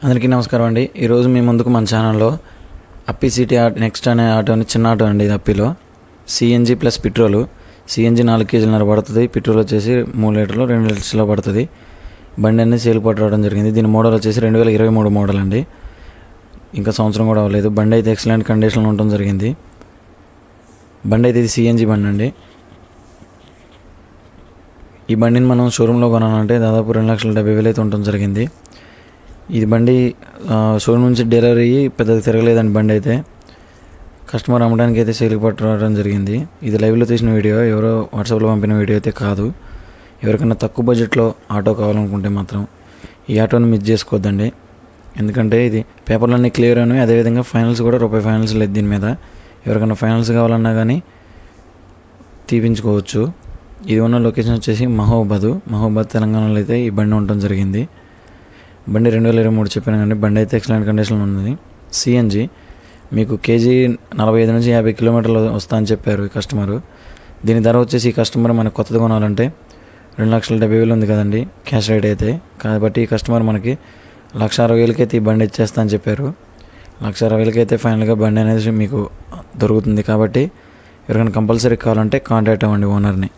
అందరికీ నమస్కారం అండి. ఈరోజు మీ ముందుకు మన ఛానల్లో అప్పి సిటీ నెక్స్ట్ అనే ఆటోని చిన్న ఆటో అండి. ఇది అప్పిలో సిఎన్జి ప్లస్ పెట్రోలు. సిఎన్జి 4 కేజీలన్నర పడుతుంది, పెట్రోల్ వచ్చేసి 3 లీటర్లు 2 లీటర్స్లో పడుతుంది. బండి అనేది సేల్ పట్టడం జరిగింది. దీని మోడల్ వచ్చేసి 2023 మోడల్ అండి. ఇంకా సంవత్సరం కూడా అవ్వలేదు. బండి అయితే ఎక్సలెంట్ కండిషన్లో ఉండటం జరిగింది. బండి అయితే ఇది సిఎన్జి బండి అండి. ఈ బండిని మనం షోరూంలో కొనాలంటే దాదాపు 2,70,000 అయితే ఉండటం జరిగింది. ఇది బండి షోరూమ్ నుంచి డెలివరీ అయ్యి పెద్దగా తిరగలేదండి. బండి అయితే కస్టమర్ అమ్మడానికి అయితే సేల్కి పట్టడం జరిగింది. ఇది లైవ్లో తీసిన వీడియో, ఎవరో వాట్సాప్లో పంపిన వీడియో అయితే కాదు. ఎవరికైనా తక్కువ బడ్జెట్లో ఆటో కావాలనుకుంటే మాత్రం ఈ ఆటోని మిస్ చేసుకోవద్దండి. ఎందుకంటే ఇది పేపర్లన్నీ క్లియర్ అని, అదేవిధంగా ఫైనల్స్ కూడా రూపాయి ఫైనల్స్ లేదు దీని మీద. ఎవరికైనా ఫైనల్స్ కావాలన్నా కానీ తీపించుకోవచ్చు. ఇది ఉన్న లొకేషన్ వచ్చేసి మహోబాద్ తెలంగాణలో అయితే ఈ బండి ఉండటం జరిగింది. బండి 2023 చెప్పాను కానీ బండి అయితే ఎక్సలెంట్ కండిషన్లో ఉంది. సిఎన్జి మీకు కేజీ 45 నుంచి 50 కిలోమీటర్లు వస్తా అని చెప్పారు ఈ కస్టమరు. దీని ధర వచ్చేసి ఈ కస్టమర్ మనకు కొత్తది కొనాలంటే 2,70,000 ఉంది కదండి క్యాష్ రేట్ అయితే. కాబట్టి ఈ కస్టమర్ మనకి 1,60,000 అయితే ఈ బండి ఇచ్చేస్తా అని చెప్పారు. 1,60,000 అయితే ఫైనల్గా బండి అనేది మీకు దొరుకుతుంది. కాబట్టి ఎవరికైనా కంపల్సరీ కావాలంటే కాంటాక్ట్ అవ్వండి ఓనర్ని.